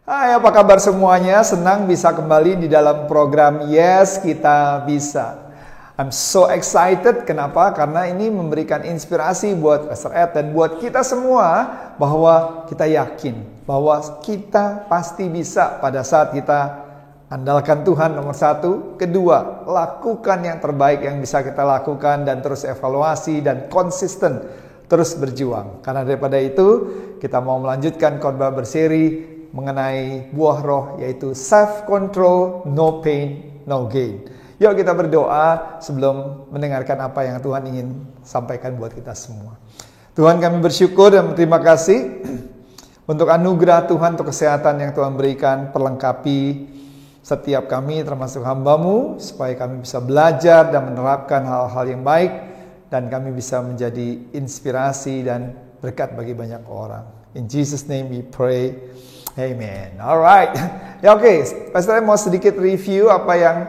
Hai, apa kabar semuanya? Senang bisa kembali di dalam program Yes Kita Bisa. I'm so excited. Kenapa? Karena ini memberikan inspirasi buat Pastor Ed dan buat kita semua bahwa kita yakin bahwa kita pasti bisa pada saat kita andalkan Tuhan nomor satu. Kedua, lakukan yang terbaik yang bisa kita lakukan dan terus evaluasi dan konsisten terus berjuang. Karena daripada itu, kita mau melanjutkan khotbah berseri mengenai buah roh, yaitu self-control, no pain, no gain. Yuk kita berdoa sebelum mendengarkan apa yang Tuhan ingin sampaikan buat kita semua. Tuhan, kami bersyukur dan berterima kasih untuk anugerah Tuhan, untuk kesehatan yang Tuhan berikan, perlengkapi setiap kami termasuk hamba-Mu, supaya kami bisa belajar dan menerapkan hal-hal yang baik, dan kami bisa menjadi inspirasi dan berkat bagi banyak orang. In Jesus' name we pray. Amen. Alright. Ya oke, Pastor mau sedikit review apa yang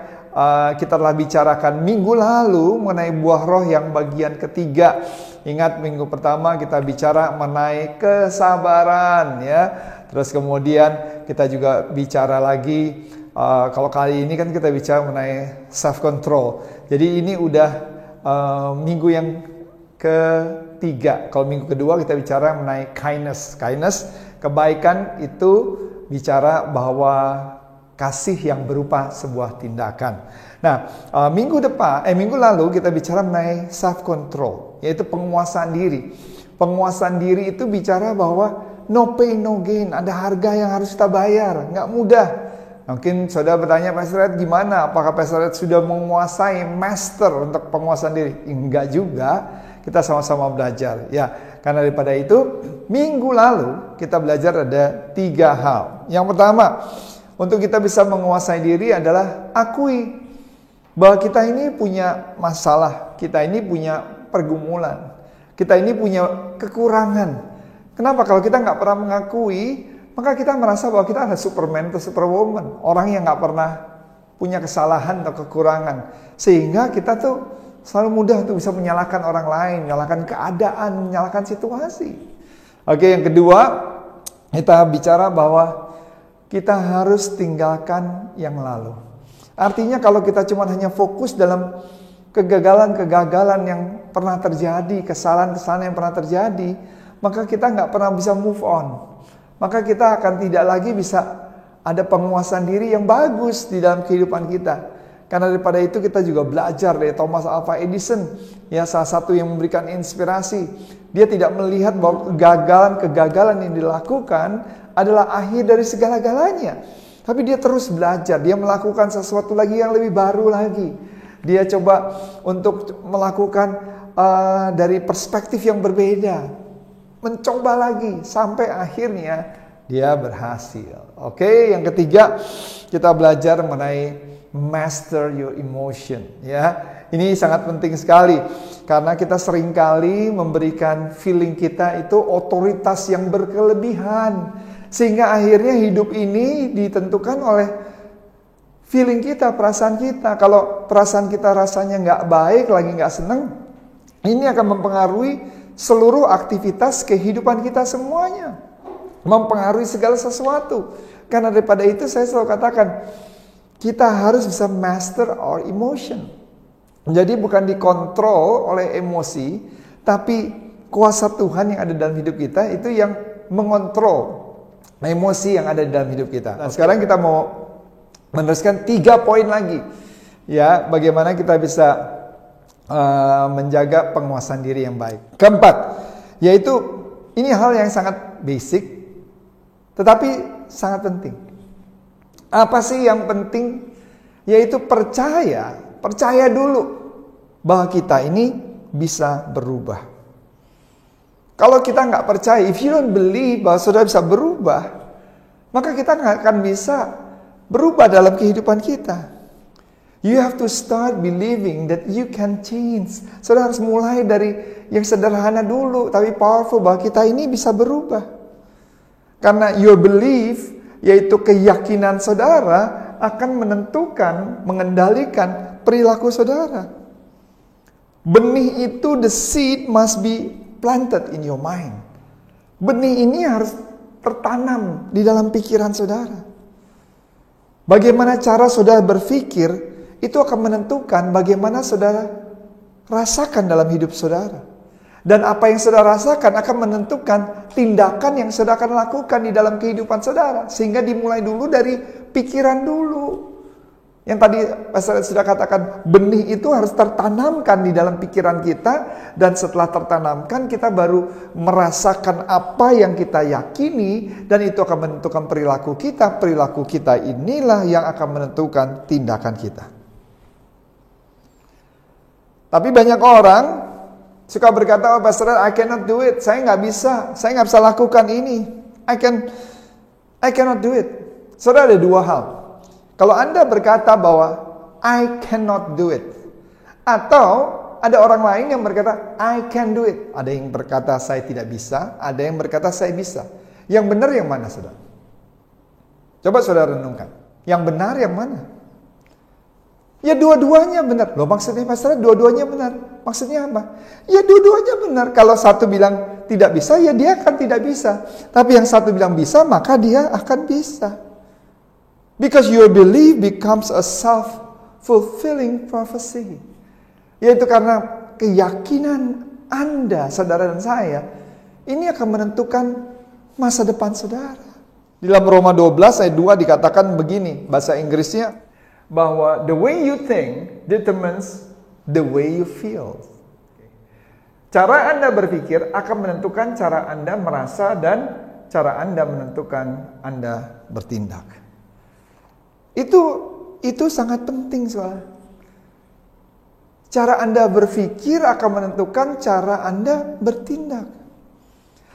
kita telah bicarakan minggu lalu mengenai buah roh yang bagian ketiga. Ingat minggu pertama kita bicara mengenai kesabaran ya. Terus kemudian kita juga bicara lagi kalau kali ini kan kita bicara mengenai self control. Jadi ini udah minggu yang ketiga. Kalau minggu kedua kita bicara mengenai kindness. Kebaikan itu bicara bahwa kasih yang berupa sebuah tindakan. Nah, minggu lalu kita bicara mengenai self control, yaitu penguasaan diri. Penguasaan diri itu bicara bahwa no pain no gain, ada harga yang harus kita bayar, nggak mudah. Mungkin saudara bertanya, Pastor Ed gimana? Apakah Pastor Ed sudah menguasai master untuk penguasaan diri? Enggak juga. Kita sama-sama belajar. Ya, karena daripada itu, minggu lalu kita belajar ada 3 hal. Yang pertama, untuk kita bisa menguasai diri adalah akui bahwa kita ini punya masalah, kita ini punya pergumulan, kita ini punya kekurangan. Kenapa? Kalau kita nggak pernah mengakui, maka kita merasa bahwa kita adalah Superman atau Superwoman, orang yang nggak pernah punya kesalahan atau kekurangan, sehingga kita tuh selalu mudah untuk bisa menyalahkan orang lain, menyalahkan keadaan, menyalahkan situasi. Oke, yang kedua, kita bicara bahwa kita harus tinggalkan yang lalu. Artinya kalau kita cuma hanya fokus dalam kegagalan-kegagalan yang pernah terjadi, kesalahan-kesalahan yang pernah terjadi, maka kita nggak pernah bisa move on. Maka kita akan tidak lagi bisa ada penguasaan diri yang bagus di dalam kehidupan kita. Karena daripada itu kita juga belajar dari Thomas Alva Edison, ya salah satu yang memberikan inspirasi. Dia tidak melihat bahwa kegagalan yang dilakukan adalah akhir dari segala-galanya. Tapi dia terus belajar, dia melakukan sesuatu lagi yang lebih baru lagi. Dia coba untuk melakukan dari perspektif yang berbeda. Mencoba lagi sampai akhirnya dia berhasil. Oke, yang ketiga kita belajar mengenai master your emotion ya. Ini sangat penting sekali karena kita seringkali memberikan feeling kita itu otoritas yang berkelebihan sehingga akhirnya hidup ini ditentukan oleh feeling kita, perasaan kita. Kalau perasaan kita rasanya nggak baik, lagi nggak senang, ini akan mempengaruhi seluruh aktivitas kehidupan kita semuanya, mempengaruhi segala sesuatu. Karena daripada itu saya selalu katakan kita harus bisa master our emotion. Jadi bukan dikontrol oleh emosi, tapi kuasa Tuhan yang ada dalam hidup kita itu yang mengontrol emosi yang ada di dalam hidup kita. Nah, sekarang kita mau meneruskan 3 poin lagi. Ya, bagaimana kita bisa menjaga penguasaan diri yang baik. Keempat, yaitu ini hal yang sangat basic, tetapi sangat penting. Apa sih yang penting? Yaitu percaya dulu bahwa kita ini bisa berubah. Kalau kita nggak percaya, if you don't believe bahwa saudara bisa berubah, maka kita nggak akan bisa berubah dalam kehidupan kita. You have to start believing that you can change. Saudara harus mulai dari yang sederhana dulu, tapi powerful, bahwa kita ini bisa berubah. Karena your belief, yaitu keyakinan saudara, akan menentukan, mengendalikan perilaku saudara. Benih itu, the seed must be planted in your mind. Benih ini harus tertanam di dalam pikiran saudara. Bagaimana cara saudara berpikir, itu akan menentukan bagaimana saudara rasakan dalam hidup saudara. Dan apa yang saudara rasakan akan menentukan tindakan yang saudara akan lakukan di dalam kehidupan saudara. Sehingga dimulai dulu dari pikiran dulu. Yang tadi Pastor sudah katakan, benih itu harus tertanamkan di dalam pikiran kita. Dan setelah tertanamkan, kita baru merasakan apa yang kita yakini. Dan itu akan menentukan perilaku kita. Perilaku kita inilah yang akan menentukan tindakan kita. Tapi banyak orang suka berkata, oh Pastor, I cannot do it. Saya nggak bisa lakukan ini. I cannot do it. Saudara, ada dua hal. Kalau Anda berkata bahwa I cannot do it, atau ada orang lain yang berkata I can do it. Ada yang berkata saya tidak bisa, ada yang berkata saya bisa. Yang benar yang mana, saudara? Coba saudara renungkan. Yang benar yang mana? Ya dua-duanya benar. Loh maksudnya Pastor, dua-duanya benar. Maksudnya apa? Ya dua-duanya benar. Kalau satu bilang tidak bisa, ya dia akan tidak bisa. Tapi yang satu bilang bisa, maka dia akan bisa. Because your belief becomes a self-fulfilling prophecy. Yaitu karena keyakinan Anda, saudara dan saya, ini akan menentukan masa depan saudara. Di dalam Roma 12 ayat 2 dikatakan begini, bahasa Inggrisnya, bahwa the way you think determines the way you feel. Cara Anda berpikir akan menentukan cara Anda merasa dan cara Anda menentukan Anda bertindak. Itu sangat penting, saudara. Cara Anda berpikir akan menentukan cara Anda bertindak.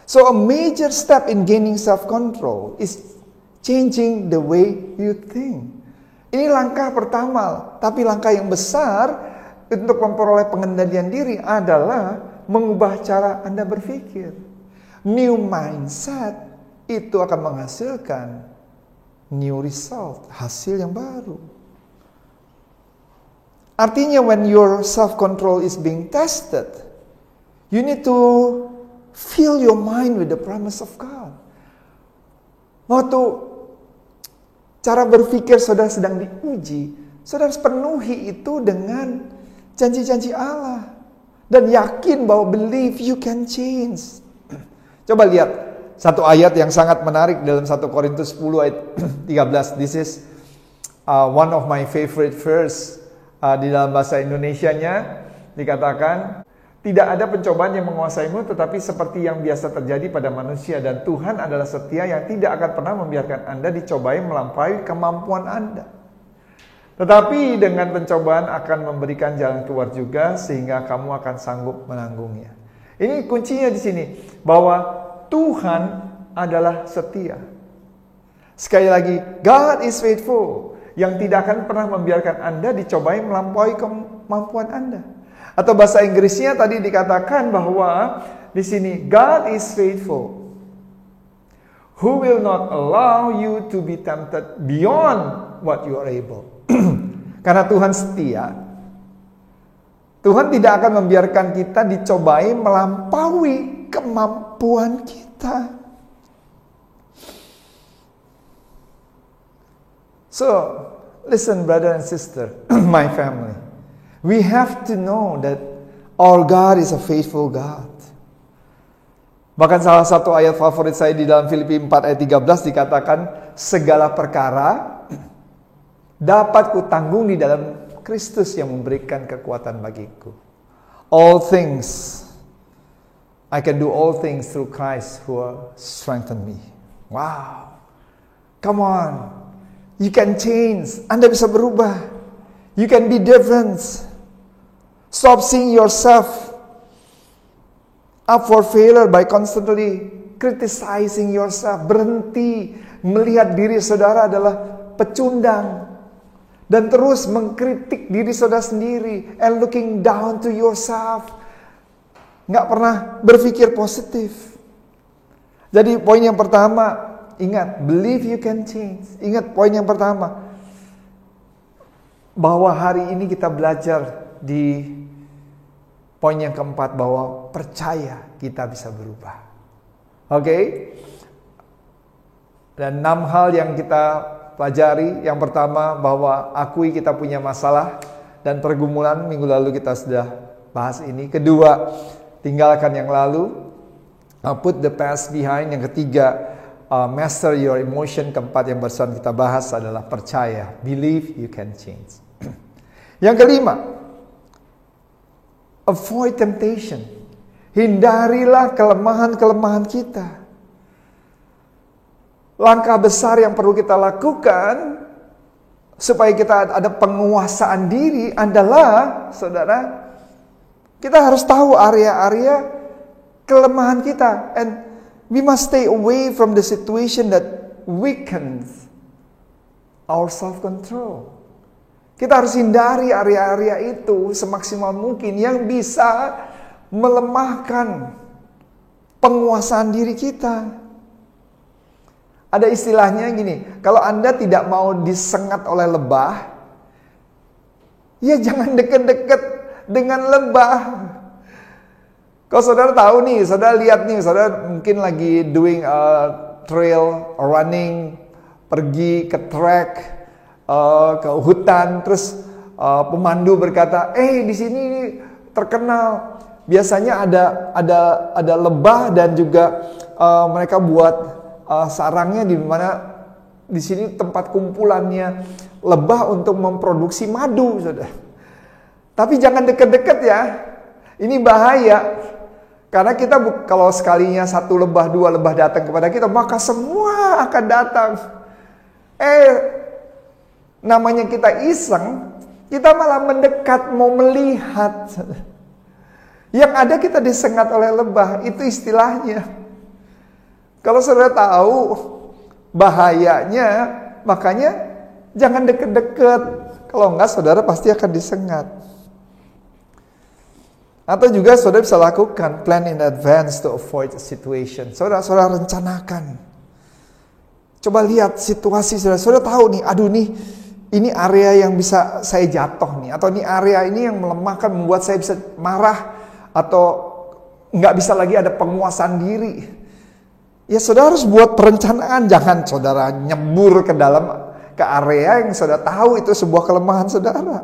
So a major step in gaining self-control is changing the way you think. Ini langkah pertama, tapi langkah yang besar untuk memperoleh pengendalian diri adalah mengubah cara Anda berpikir. New mindset itu akan menghasilkan new result, hasil yang baru. Artinya when your self-control is being tested, you need to fill your mind with the promise of God. Waktu cara berpikir saudara sedang diuji, saudara harus penuhi itu dengan janji-janji Allah. Dan yakin bahwa believe you can change. Coba lihat satu ayat yang sangat menarik dalam 1 Korintus 10 ayat 13. This is one of my favorite verse. Di dalam bahasa Indonesianya dikatakan, tidak ada pencobaan yang menguasaimu tetapi seperti yang biasa terjadi pada manusia. Dan Tuhan adalah setia yang tidak akan pernah membiarkan Anda dicobai melampaui kemampuan Anda. Tetapi dengan pencobaan akan memberikan jalan keluar juga sehingga kamu akan sanggup menanggungnya. Ini kuncinya di sini, bahwa Tuhan adalah setia. Sekali lagi, God is faithful, yang tidak akan pernah membiarkan Anda dicobai melampaui kemampuan Anda. Atau bahasa Inggrisnya tadi dikatakan bahwa di sini God is faithful, who will not allow you to be tempted beyond what you are able. Karena Tuhan setia, Tuhan tidak akan membiarkan kita dicobai melampaui kemampuan kita. So, listen brother and sister, my family. We have to know that our God is a faithful God. Bahkan salah satu ayat favorit saya di dalam Filipi 4 ayat 13 dikatakan, segala perkara dapat kutanggung di dalam Kristus yang memberikan kekuatan bagiku. All things, I can do all things through Christ who strengthen me. Wow. Come on. You can change. Anda bisa berubah. You can be different. Stop seeing yourself up for failure by constantly criticizing yourself. Berhenti melihat diri saudara adalah pecundang. Dan terus mengkritik diri saudara sendiri. And looking down to yourself. Nggak pernah berpikir positif. Jadi poin yang pertama, ingat, believe you can change. Ingat poin yang pertama, bahwa hari ini kita belajar di poin yang keempat, bahwa percaya kita bisa berubah. Oke? Dan 6 hal yang kita pelajari. Yang pertama, bahwa akui kita punya masalah dan pergumulan. Minggu lalu kita sudah bahas ini. Kedua, tinggalkan yang lalu. Put the past behind. Yang ketiga, master your emotion. Keempat yang barusan kita bahas adalah percaya. Believe you can change. Yang kelima, avoid temptation. Hindarilah kelemahan-kelemahan kita. Langkah besar yang perlu kita lakukan supaya kita ada penguasaan diri adalah, saudara, kita harus tahu area-area kelemahan kita. And we must stay away from the situation that weakens our self-control. Kita harus hindari area-area itu semaksimal mungkin yang bisa melemahkan penguasaan diri kita. Ada istilahnya gini, kalau Anda tidak mau disengat oleh lebah, ya jangan deket-deket dengan lebah. Kalau saudara tahu nih, saudara lihat nih, saudara mungkin lagi doing trail, running, pergi ke track, ke hutan, terus pemandu berkata, di sini terkenal biasanya ada lebah dan juga mereka buat sarangnya di mana di sini tempat kumpulannya lebah untuk memproduksi madu, saudara. Tapi jangan deket-deket ya, ini bahaya. Karena kita kalau sekalinya 1 lebah, 2 lebah datang kepada kita, maka semua akan datang. Namanya kita iseng, kita malah mendekat mau melihat. Yang ada kita disengat oleh lebah, itu istilahnya. Kalau saudara tahu bahayanya, makanya jangan deket-deket. Kalau enggak, saudara pasti akan disengat. Atau juga saudara bisa lakukan plan in advance to avoid a situation. Saudara rencanakan. Coba lihat situasi saudara. Saudara tahu nih, ini area yang bisa saya jatuh nih, atau ini area ini yang melemahkan, membuat saya bisa marah, atau nggak bisa lagi ada penguasaan diri. Ya saudara harus buat perencanaan, jangan saudara nyebur ke area yang saudara tahu itu sebuah kelemahan saudara.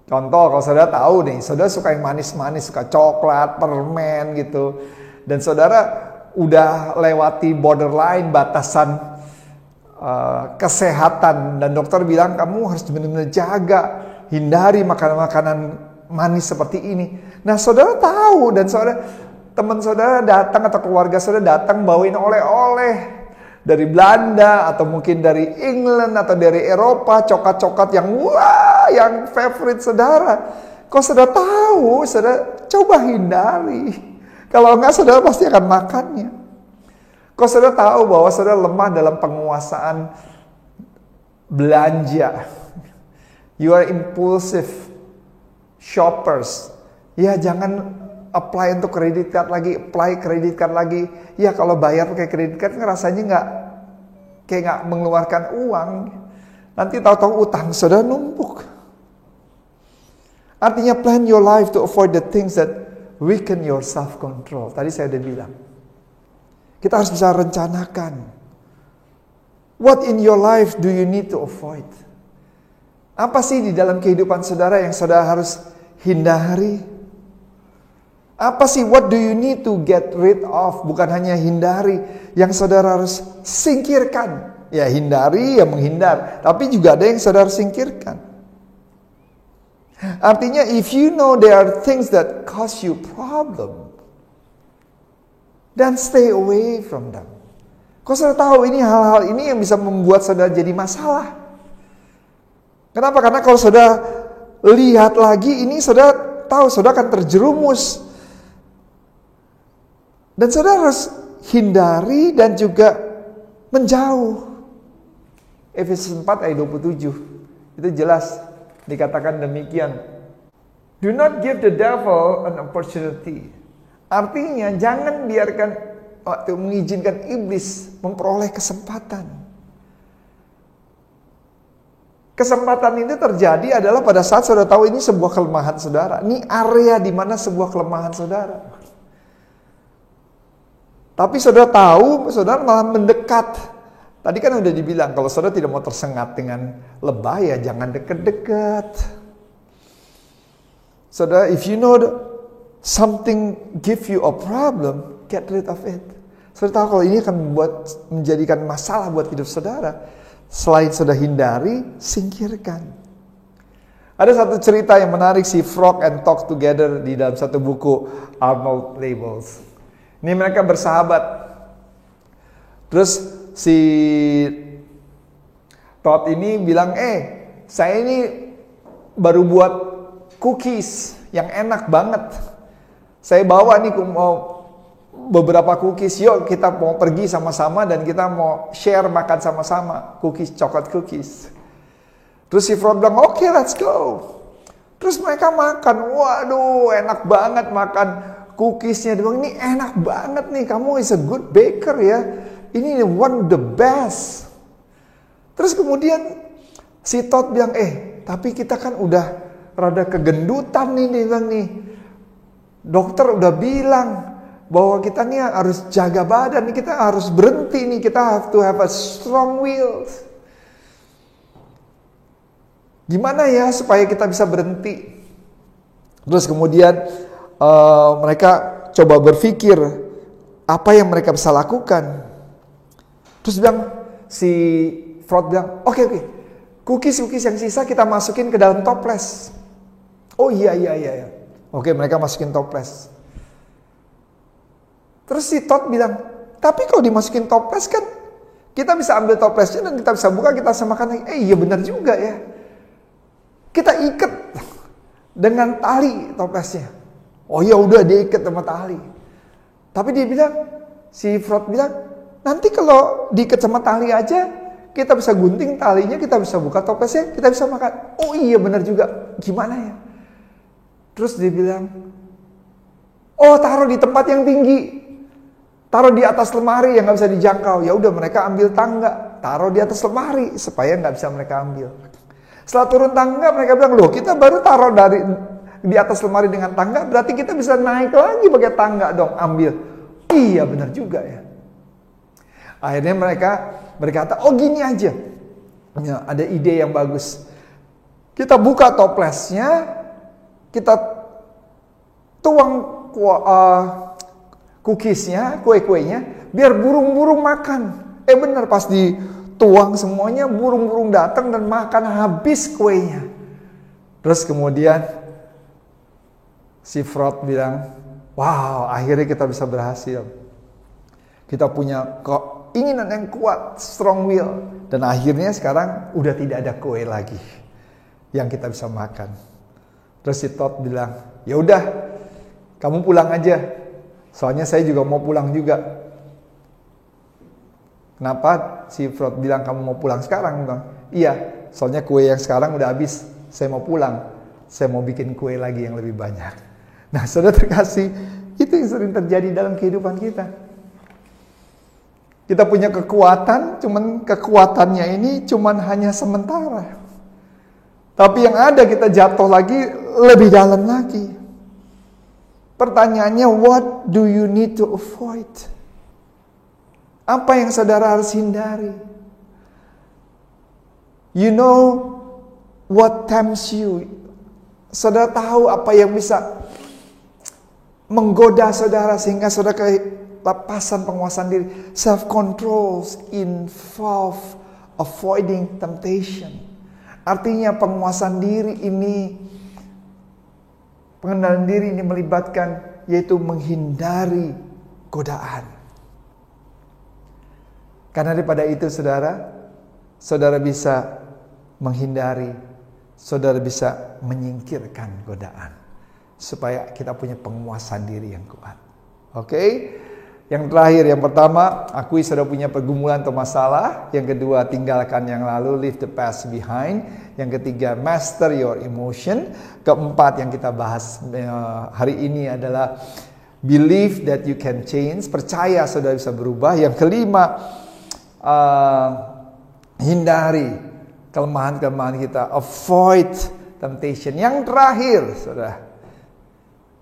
Contoh, kalau saudara tahu nih, saudara suka yang manis-manis, suka coklat, permen gitu, dan saudara udah lewati borderline batasan kesehatan, dan dokter bilang kamu harus benar-benar jaga, hindari makanan-makanan manis seperti ini. Nah saudara tahu, dan teman saudara datang atau keluarga saudara datang bawain oleh-oleh dari Belanda atau mungkin dari England atau dari Eropa, coklat-coklat yang favorite saudara. Kalau saudara tahu, saudara coba hindari. Kalau enggak, saudara pasti akan makannya. Kalau saudara tahu bahwa saudara lemah dalam penguasaan belanja, you are impulsive shoppers, ya jangan apply untuk kredit card lagi, Ya kalau bayar pakai kredit card rasanya nggak mengeluarkan uang. Nanti tahu-tahu utang saudara numpuk. Artinya plan your life to avoid the things that weaken your self-control. Tadi saya udah bilang. Kita harus bisa rencanakan. What in your life do you need to avoid? Apa sih di dalam kehidupan saudara yang saudara harus hindari? Apa sih what do you need to get rid of? Bukan hanya hindari, yang saudara harus singkirkan. Ya hindari, ya menghindar. Tapi juga ada yang saudara singkirkan. Artinya if you know there are things that cause you problem, then stay away from them. Kau saudara tahu ini hal-hal ini yang bisa membuat saudara jadi masalah. Kenapa? Karena kalau saudara lihat lagi ini, saudara tahu saudara akan terjerumus. Dan saudara harus hindari dan juga menjauh. Efesus 4 ayat 27. Itu jelas dikatakan demikian. Do not give the devil an opportunity. Artinya jangan biarkan atau mengizinkan iblis memperoleh kesempatan. Kesempatan ini terjadi adalah pada saat saudara tahu ini sebuah kelemahan saudara. Ini area di mana sebuah kelemahan saudara. Tapi saudara tahu, saudara malah mendekat. Tadi kan udah dibilang, kalau saudara tidak mau tersengat dengan lebah, ya jangan deket-deket. Saudara, if you know something give you a problem, get rid of it. Saudara tahu kalau ini akan menjadikan masalah buat hidup saudara. Selain saudara hindari, singkirkan. Ada satu cerita yang menarik, si Frog and Toad Together di dalam satu buku Arnold Labels. Ini mereka bersahabat. Terus si Todd ini bilang, saya ini baru buat cookies yang enak banget. Saya bawa nih mau beberapa cookies, yuk kita mau pergi sama-sama dan kita mau share makan sama-sama. Cookies, coklat cookies. Terus si Frog bilang, oke, let's go. Terus mereka makan, waduh enak banget makan cookiesnya. Dia bilang, ini enak banget nih, kamu is a good baker ya. Ini one of the best. Terus kemudian si Todd bilang, tapi kita kan udah rada kegendutan nih, dia bilang nih. Dokter udah bilang bahwa kita nih harus jaga badan, nih kita harus berhenti nih, kita have to have a strong will. Gimana ya supaya kita bisa berhenti? Terus kemudian mereka coba berpikir apa yang mereka bisa lakukan. Terus si Frog bilang, oke, cookies yang sisa kita masukin ke dalam toples. Oh iya. Oke, mereka masukin toples. Terus si Todd bilang, tapi kalau dimasukin toples kan kita bisa ambil toplesnya dan kita bisa buka, kita bisa makan lagi. Iya benar juga ya. Kita ikat dengan tali toplesnya. Oh ya udah, dia ikat sama tali. Tapi dia bilang, si Frog bilang, nanti kalau diikat sama tali aja, kita bisa gunting talinya, kita bisa buka toplesnya, kita bisa makan. Oh iya benar juga. Gimana ya? Terus dia bilang, taruh di tempat yang tinggi. Taruh di atas lemari yang gak bisa dijangkau. Ya udah, mereka ambil tangga, taruh di atas lemari supaya gak bisa mereka ambil. Setelah turun tangga, mereka bilang, loh kita baru taruh di atas lemari dengan tangga, berarti kita bisa naik lagi pakai tangga dong, ambil. Iya benar juga ya. Akhirnya mereka berkata, gini aja. Ya, ada ide yang bagus. Kita buka toplesnya, kita tuang cookiesnya, kue-kuenya, biar burung-burung makan. Benar, pas dituang semuanya, burung-burung datang dan makan habis kuenya. Terus kemudian si Frog bilang, wow, akhirnya kita bisa berhasil. Kita punya keinginan yang kuat, strong will. Dan akhirnya sekarang udah tidak ada kue lagi yang kita bisa makan. Terus si Todd bilang, ya udah, kamu pulang aja. Soalnya saya juga mau pulang juga. Kenapa si Frog bilang kamu mau pulang sekarang? Bang? Iya, soalnya kue yang sekarang udah habis. Saya mau pulang. Saya mau bikin kue lagi yang lebih banyak. Nah, saudara terkasih, itu yang sering terjadi dalam kehidupan kita. Kita punya kekuatan, cuman kekuatannya ini cuman hanya sementara. Tapi yang ada kita jatuh lagi lebih dalam lagi. Pertanyaannya, what do you need to avoid? Apa yang saudara harus hindari? You know what tempts you. Saudara tahu apa yang bisa menggoda saudara sehingga saudara kelepasan penguasaan diri. Self-control involve avoiding temptation. Artinya penguasaan diri ini, pengendalian diri ini melibatkan yaitu menghindari godaan. Karena daripada itu saudara bisa menghindari, saudara bisa menyingkirkan godaan. Supaya kita punya penguasaan diri yang kuat. Oke? Yang terakhir, yang pertama, akui saudara punya pergumulan atau masalah. Yang kedua, tinggalkan yang lalu, leave the past behind. Yang ketiga, master your emotion. Keempat yang kita bahas hari ini adalah believe that you can change. Percaya saudara bisa berubah. Yang kelima, hindari kelemahan-kelemahan kita. Avoid temptation. Yang terakhir, saudara,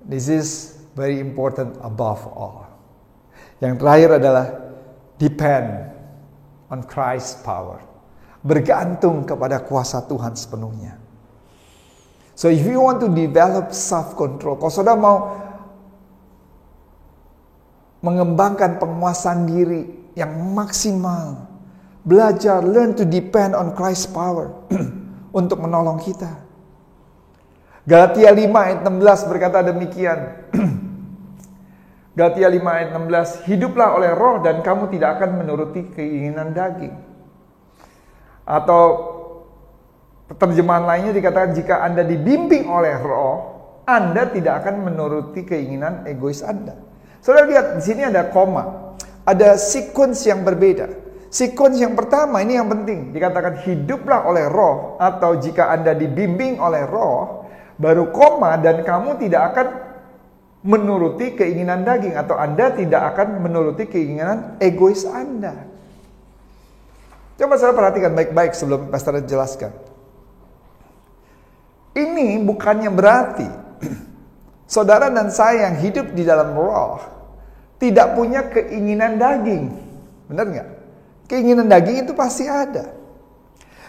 this is very important above all. Yang terakhir adalah depend on Christ's power. Bergantung kepada kuasa Tuhan sepenuhnya. So if you want to develop self-control, kalau saudara mau mengembangkan penguasaan diri yang maksimal, belajar, learn to depend on Christ's power untuk menolong kita. Galatia 5 ayat 16 berkata demikian. Galatia 5 ayat 16, hiduplah oleh roh dan kamu tidak akan menuruti keinginan daging. Atau terjemahan lainnya dikatakan, jika Anda dibimbing oleh roh, Anda tidak akan menuruti keinginan egois Anda. Saudara lihat, di sini ada koma. Ada sequence yang berbeda. Sequence yang pertama, ini yang penting. Dikatakan hiduplah oleh roh, atau jika Anda dibimbing oleh roh, baru koma, dan kamu tidak akan menuruti keinginan daging, atau Anda tidak akan menuruti keinginan egois Anda. Coba saya perhatikan baik-baik sebelum Pastor jelaskan. Ini bukannya berarti saudara dan saya yang hidup di dalam roh tidak punya keinginan daging. Benar nggak? Keinginan daging itu pasti ada.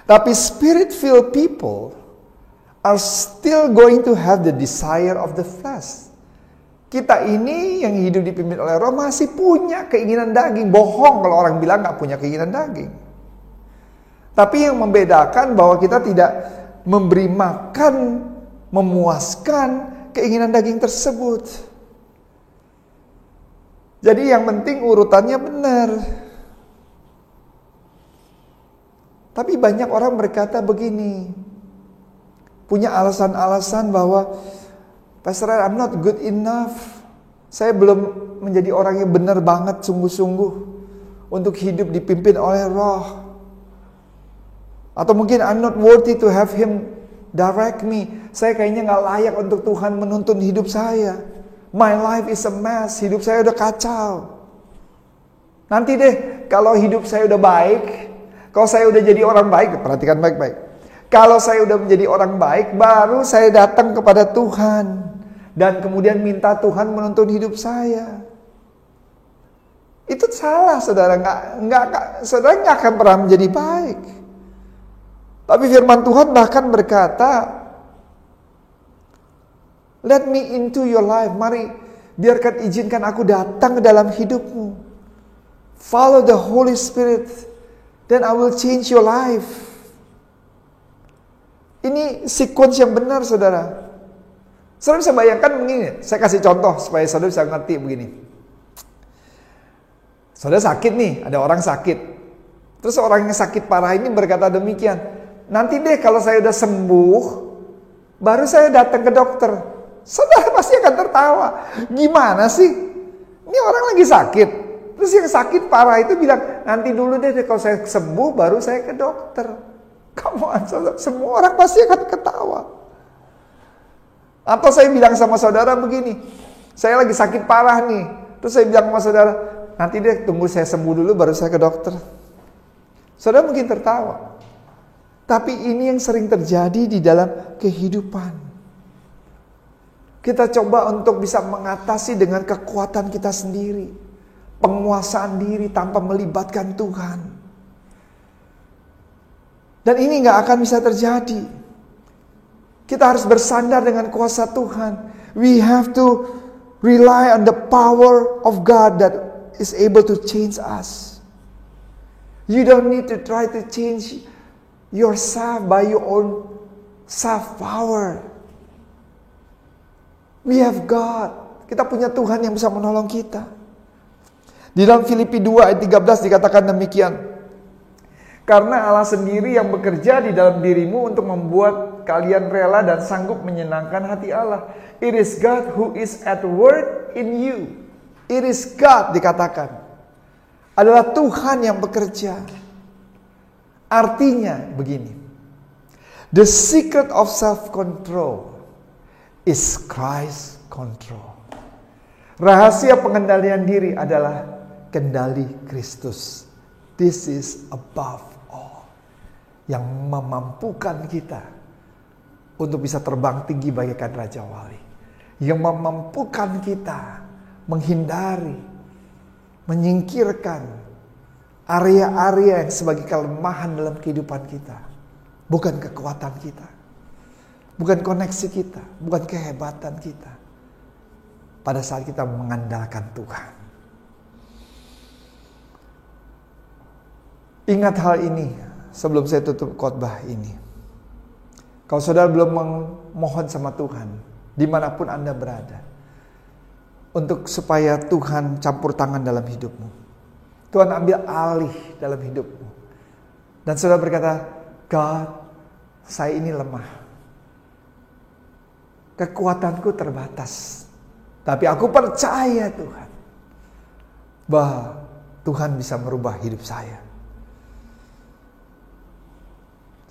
Tapi spirit-filled people are still going to have the desire of the flesh. Kita ini yang hidup dipimpin oleh roh masih punya keinginan daging. Bohong kalau orang bilang nggak punya keinginan daging. Tapi yang membedakan bahwa kita tidak memberi makan, memuaskan keinginan daging tersebut. Jadi yang penting urutannya benar. Tapi banyak orang berkata begini, punya alasan-alasan bahwa Pastor, I'm not good enough. Saya belum menjadi orang yang benar banget sungguh-sungguh untuk hidup dipimpin oleh roh. Atau mungkin I'm not worthy to have him direct me. Saya kayaknya gak layak untuk Tuhan menuntun hidup saya. My life is a mess. Hidup saya udah kacau. Nanti deh kalau hidup saya udah baik, kalau saya udah jadi orang baik, perhatikan baik-baik. Kalau saya udah menjadi orang baik, baru saya datang kepada Tuhan dan kemudian minta Tuhan menuntun hidup saya. Itu salah, saudara. Saudara nggak akan pernah menjadi baik. Tapi firman Tuhan bahkan berkata, let me into your life. Mari, biarkan izinkan aku datang ke dalam hidupmu. Follow the Holy Spirit, then I will change your life. Ini sequence yang benar, saudara. Saudara bisa bayangkan begini, saya kasih contoh supaya saudara bisa ngerti begini. Saudara sakit nih, ada orang sakit. Terus orang yang sakit parah ini berkata demikian, nanti deh kalau saya udah sembuh, baru saya datang ke dokter. Saudara pasti akan tertawa. Gimana sih? Ini orang lagi sakit. Terus yang sakit parah itu bilang, nanti dulu deh kalau saya sembuh, baru saya ke dokter. Kamu semua orang pasti akan ketawa. Atau saya bilang sama saudara begini, saya lagi sakit parah nih. Terus saya bilang sama saudara, nanti deh tunggu saya sembuh dulu baru saya ke dokter. Saudara mungkin tertawa. Tapi ini yang sering terjadi di dalam kehidupan. Kita coba untuk bisa mengatasi dengan kekuatan kita sendiri. Penguasaan diri tanpa melibatkan Tuhan. Dan ini gak akan bisa terjadi. Kita harus bersandar dengan kuasa Tuhan. We have to rely on the power of God that is able to change us. You don't need to try to change yourself by your own self-power. We have God. Kita punya Tuhan yang bisa menolong kita. Di dalam Filipi 2 ayat 13 dikatakan demikian. Karena Allah sendiri yang bekerja di dalam dirimu untuk membuat kalian rela dan sanggup menyenangkan hati Allah. It is God who is at work in you. It is God dikatakan. Adalah Tuhan yang bekerja. Artinya begini. The secret of self-control is Christ control. Rahasia pengendalian diri adalah kendali Kristus. This is above all. Yang memampukan kita untuk bisa terbang tinggi bagaikan Raja Wali. Yang memampukan kita menghindari, menyingkirkan area-area yang sebagai kelemahan dalam kehidupan kita. Bukan kekuatan kita. Bukan koneksi kita. Bukan kehebatan kita. Pada saat kita mengandalkan Tuhan. Ingat hal ini sebelum saya tutup khotbah ini. Kalau saudara belum memohon sama Tuhan, dimanapun Anda berada, untuk supaya Tuhan campur tangan dalam hidupmu. Tuhan ambil alih dalam hidupmu. Dan saudara berkata, God, saya ini lemah. Kekuatanku terbatas. Tapi aku percaya Tuhan, bahwa Tuhan bisa merubah hidup saya.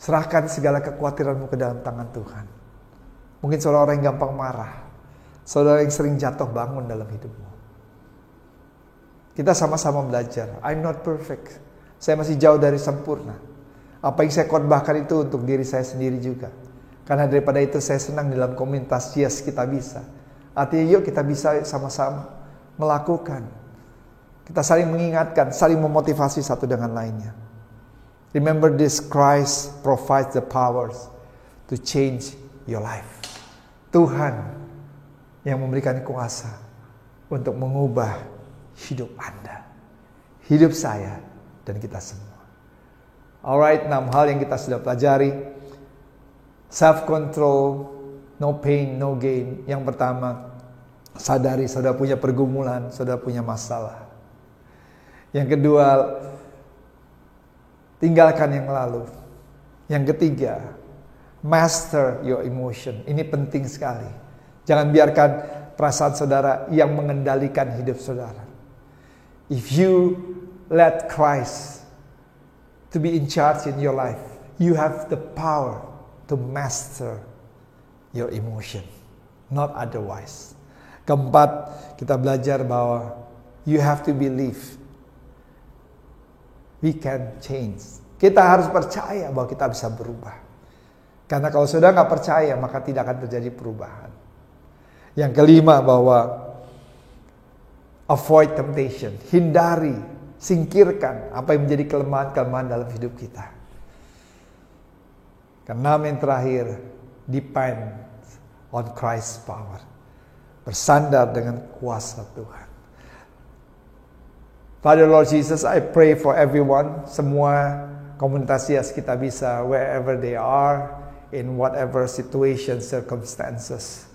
Serahkan segala kekhawatiranmu ke dalam tangan Tuhan. Mungkin saudara orang yang gampang marah. Saudara yang sering jatuh bangun dalam hidupmu. Kita sama-sama belajar. I'm not perfect. Saya masih jauh dari sempurna. Apa yang saya khotbahkan itu untuk diri saya sendiri juga. Karena daripada itu saya senang dalam komunitas Yes Kita Bisa. Artinya yuk kita bisa sama-sama melakukan. Kita saling mengingatkan, saling memotivasi satu dengan lainnya. Remember this, Christ provides the powers to change your life. Tuhan yang memberikan kuasa untuk mengubah hidup Anda, hidup saya, dan kita semua. Alright, 6 hal yang kita sudah pelajari. Self-control, no pain, no gain. Yang pertama, sadari saudara punya pergumulan, saudara punya masalah. Yang kedua, tinggalkan yang lalu. Yang ketiga, master your emotion. Ini penting sekali. Jangan biarkan perasaan saudara yang mengendalikan hidup saudara. If you let Christ to be in charge in your life, you have the power to master your emotion, not otherwise. Keempat, kita belajar bahwa you have to believe we can change. Kita harus percaya bahwa kita bisa berubah. Karena kalau sudah nggak percaya, maka tidak akan terjadi perubahan. Yang kelima, bahwa avoid temptation. Hindari, singkirkan apa yang menjadi kelemahan-kelemahan dalam hidup kita. Keenam, yang terakhir, depend on Christ's power. Bersandar dengan kuasa Tuhan. Father Lord Jesus, I pray for everyone, semua komunitas Yes Kita Bisa, wherever they are, in whatever situation, circumstances,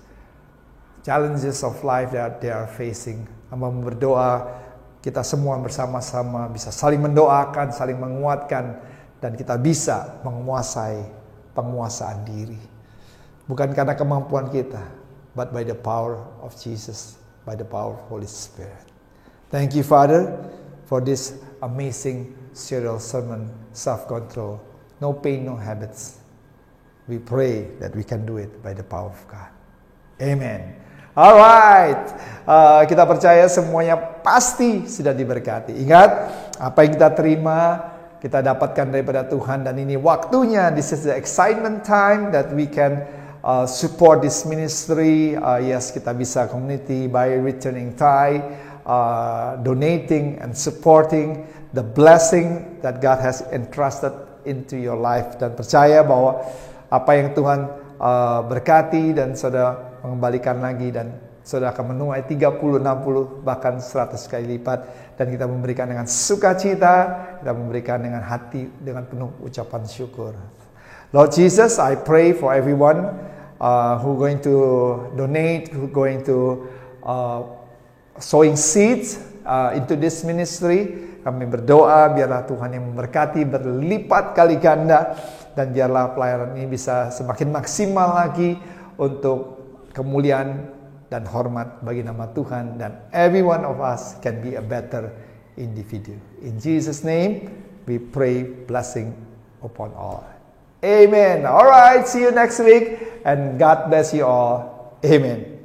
challenges of life that they are facing. Hamba berdoa, kita semua bersama-sama bisa saling mendoakan, saling menguatkan, dan kita bisa menguasai penguasaan diri. Bukan karena kemampuan kita, but by the power of Jesus, by the power of Holy Spirit. Thank you, Father, for this amazing serial sermon, self-control. No pain, no habits. We pray that we can do it by the power of God. Amen. Alright, kita percaya semuanya pasti sudah diberkati. Ingat, apa yang kita terima, kita dapatkan daripada Tuhan. Dan ini waktunya, this is the excitement time that we can support this ministry. Yes, Kita Bisa community by returning tithe, donating and supporting the blessing that God has entrusted into your life. Dan percaya bahwa apa yang Tuhan berkati dan saudara mengembalikan lagi, dan saudara akan menuai 30, 60, bahkan 100 kali lipat. Dan kita memberikan dengan sukacita, kita memberikan dengan hati, dengan penuh ucapan syukur. Lord Jesus, I pray for everyone who going to donate, who going to sowing seeds into this ministry. Kami berdoa biarlah Tuhan yang memberkati berlipat kali ganda, dan biarlah pelayanan ini bisa semakin maksimal lagi untuk kemuliaan dan hormat bagi nama Tuhan, dan every one of us can be a better individu. In Jesus' name we pray blessing upon all. Amen. All right, see you next week, and God bless you all. Amen.